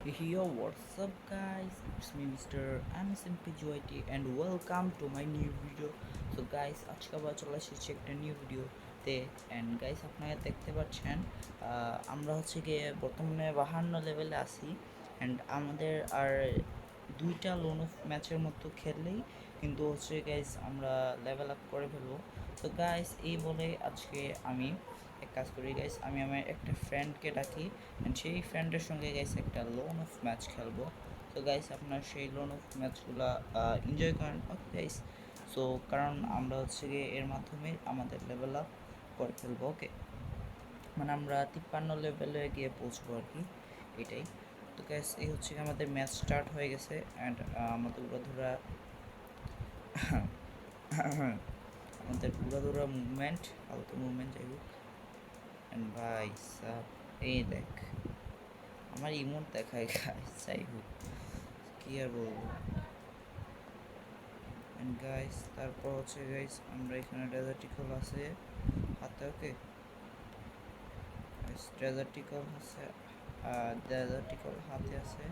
Yo, what's up, guys? It's me, Mr. MSMPGYT, and welcome to my new video. So, guys, আজকে আবার চলে এসেছি একটা new ভিডিওতে অ্যান্ড গাইস আপনারা দেখতে পাচ্ছেন আমরা হচ্ছে গিয়ে বর্তমানে 52 লেভেলে আছি অ্যান্ড আমাদের আর দুইটা লোন অফ ম্যাচের মতো খেললেই কিন্তু হচ্ছে গাইস আমরা লেভেল আপ করে ফেলবো। তো গাইস এই বলে আজকে আমি এক কাজ করি গাইস, আমি আমার একটা ফ্রেন্ডকে ডাকি অ্যান্ড সেই ফ্রেন্ডের সঙ্গে গাইস একটা লোন অফ ম্যাচ খেলবো। তো গাইস আপনার সেই লোন অফ ম্যাচগুলো এনজয় করেন, ওকে গাইস। সো কারণ আমরা হচ্ছে গিয়ে এর মাধ্যমে আমাদের লেভেল আপ করে ফেলবো, ওকে, মানে আমরা 53 লেভেলে গিয়ে পৌঁছবো আর কি, এটাই। তো গাইস এই হচ্ছে আমাদের ম্যাচ স্টার্ট হয়ে গেছে অ্যান্ড আমাদের উড়াধুরা আমাদের উড়াধুরা মুভমেন্ট, হালকা মুভমেন্ট যাই হোক। অ্যান্ড ভাই সাব এই দেখ আমার ইমোট দেখায় গাইস, যাই হোক কি আর বলবো। অ্যান্ড গাইস তারপর হচ্ছে গাইস আমরা এখানে ডেজার্টিকল আছে হাতে, ওকে গাইস ডেজার্টিকল আছে, ডেজার্টিকল হাতে আছে।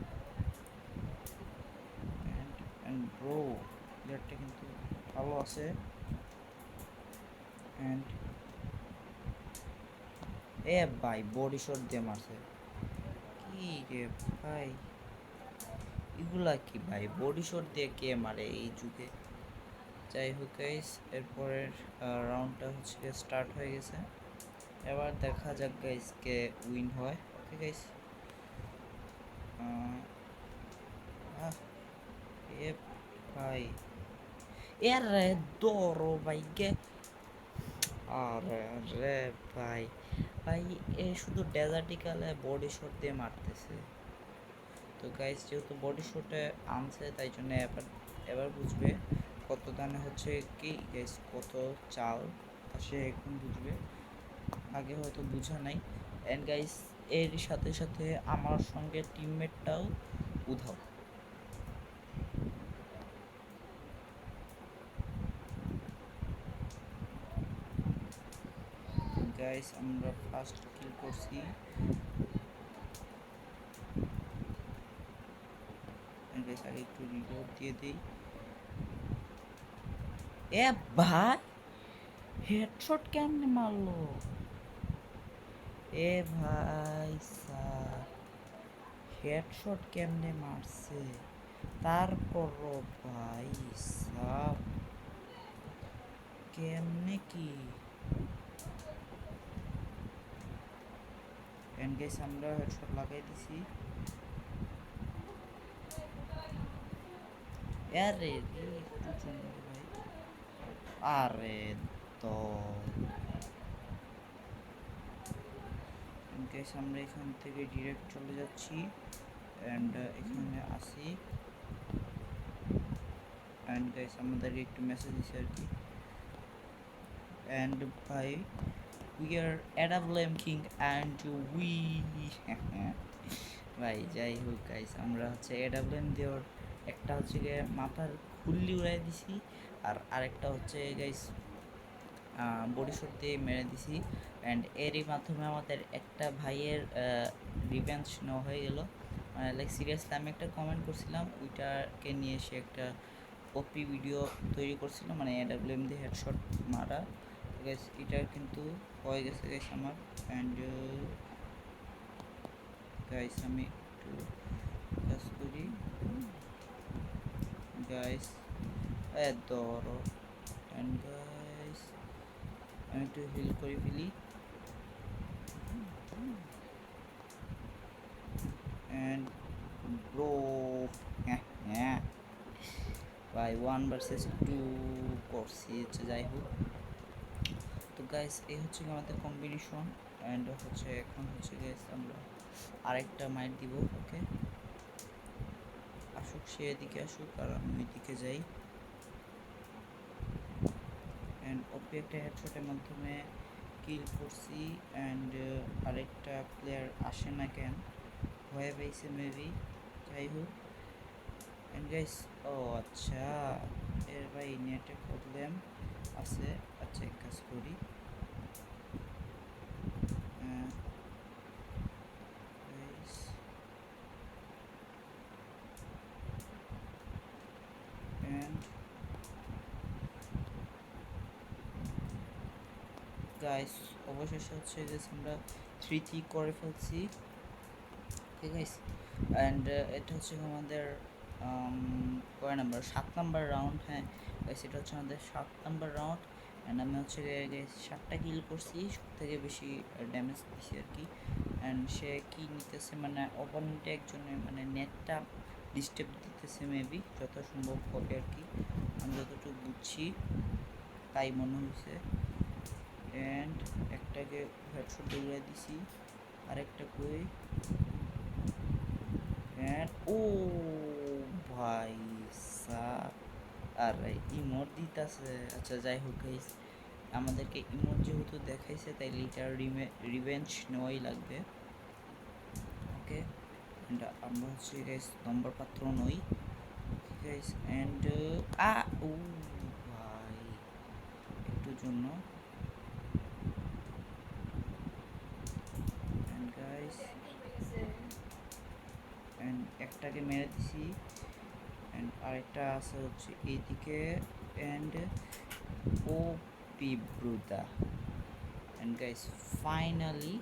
অ্যান্ড ব্রো প্লেয়ারটা কিন্তু ভালো আছে। অ্যান্ড এ ভাই বডি শট দিয়ে মারছে, কি রে ভাই, এগুলা কি ভাই, বডি শট দিয়ে কে মারে এই যুগে। যাই হোক গাইস এরপরের রাউন্ডটা হচ্ছে স্টার্ট হয়ে গেছে, এবার দেখা যাক গাইস কে উইন হয়, ওকে গাইস। এ ভাই এরে দৌড়ো ভাই গে, আরে রে ভাই, ভাই এ শুধু ডেজার্টিক্যালে বডি শট দিয়ে মারতেছে। তো গাইস যেহেতু বডি শটে আনছে তাই জন্য এবার এবার বুঝবে কত দানে হচ্ছে কি গাইস, কত চাল তা সে এখন বুঝবে, আগে হয়তো বুঝা নাই। অ্যান্ড গাইস এর সাথে সাথে আমার সঙ্গে টিমমেটটাও উধাও। গাইস আমরা ফার্স্ট কিল করছি, গাইস আগে একটু রিলোড দিয়ে দেই। এ ভাই হেডশট কেমনে মারলো, এ ভাই স্যার হেডশট কেমনে মারছে, তারপরও ভাই সাব কেমনে কি। এন্ড গাইস আমরা হেডশট লাগাই দিছি, আরে রে একটু জন্য ভাই, আরে তো গাইস আমরা এখান থেকে ডিরেক্ট চলে যাচ্ছি অ্যান্ড এখানে আসি। অ্যান্ড গাইস আমাদের একটু মেসেজ দিছে আর কি, অ্যান্ড ভাই উই আর অ্যাডাবলেম কিং অ্যান্ড উই ভাই যাই হোক গাইস আমরা হচ্ছে এডাব্লিউএম দেওয়ার একটা হচ্ছে গিয়ে মাথার খুল্লি উড়াই দিছি, আর আরেকটা হচ্ছে গাইস বডি শট দিয়ে মেরে দিছি। অ্যান্ড এরই মাধ্যমে আমাদের একটা ভাইয়ের রিভেঞ্জ নেওয়া হয়ে গেল, মানে লাইক সিরিয়াসলি আমি একটা কমেন্ট করছিলাম ওইটাকে নিয়ে সে একটা ওপি ভিডিও তৈরি করছিল, মানে এডাব্লিউএম দিয়ে হেডশট মারা। গাইস এটা কিন্তু হয়ে গেছে গাইস আমার। অ্যান্ড গাইস আমি একটু কাজ করি গাইস, ধরো। অ্যান্ড গাইস আমি একটু হিল করে ফেলি, অ্যান্ড ব্রো হ্যাঁ হ্যাঁ ভাই 1 vs 2 করছি, আচ্ছা যাই হোক। তো গাইস এই হচ্ছে আমাদের কম্বিনেশন অ্যান্ড হচ্ছে এখন হচ্ছে গাইস আমরা আরেকটা মাইট দিব, ওকে আসুক সে এদিকে আসুক আর আমি ওইদিকে যাই। অ্যান্ড ওপি একটা হেডশটের মাধ্যমে কিল করছি অ্যান্ড আরেকটা প্লেয়ার আসে না কেন, ভয়ে পেয়েছে মেবি, যাই হোক। অ্যান্ড গাইস ও আচ্ছা এর ভাই নেটে প্রবলেম আছে, আচ্ছা এক কাজ করি, গাইস গাইস অবশেষে হচ্ছে গেছে আমরা 3 করে ফেলছি। ওকে গাইস, অ্যান্ড এটা হচ্ছে আমাদের কয় নাম্বার, 7 নাম্বার রাউন্ড। হ্যাঁ গাইস, এটা হচ্ছে আমাদের 7 নাম্বার রাউন্ড। অ্যান্ড আমি হচ্ছে 7টা কিল করছি, সব থেকে বেশি ড্যামেজ দিছি আর কি। অ্যান্ড সে কি নিতেছে মানে অপোনেন্টে একজনে মানে নেটটা ডিস্টার্ব দিতেছে, মেবি যত সম্ভব হবে আর কি, আমি যতটুকু বুঝছি তাই মনে হয়েছে। অ্যান্ড একটাকে হেডশট দৌড়ে দিছি, আরেকটা কই, অ্যান্ড ও ভাই সাব, আর ইমোট দিতেছে। আচ্ছা যাই হোক গাইস, আমাদেরকে ইমোট যেহেতু দেখাইছে তাই লিটার রিভেঞ্জ নেওয়াই লাগবে। ওকে, অ্যান্ড আমরা হচ্ছে গাইস নম্বর পাত্র নই গাইস। অ্যান্ড ও ভাই একটুর জন্য, অ্যান্ড গাইস অ্যান্ড একটাকে মেরে দিছি, অ্যান্ড আরেকটা আছে হচ্ছে এইদিকে। And O P brother, and guys finally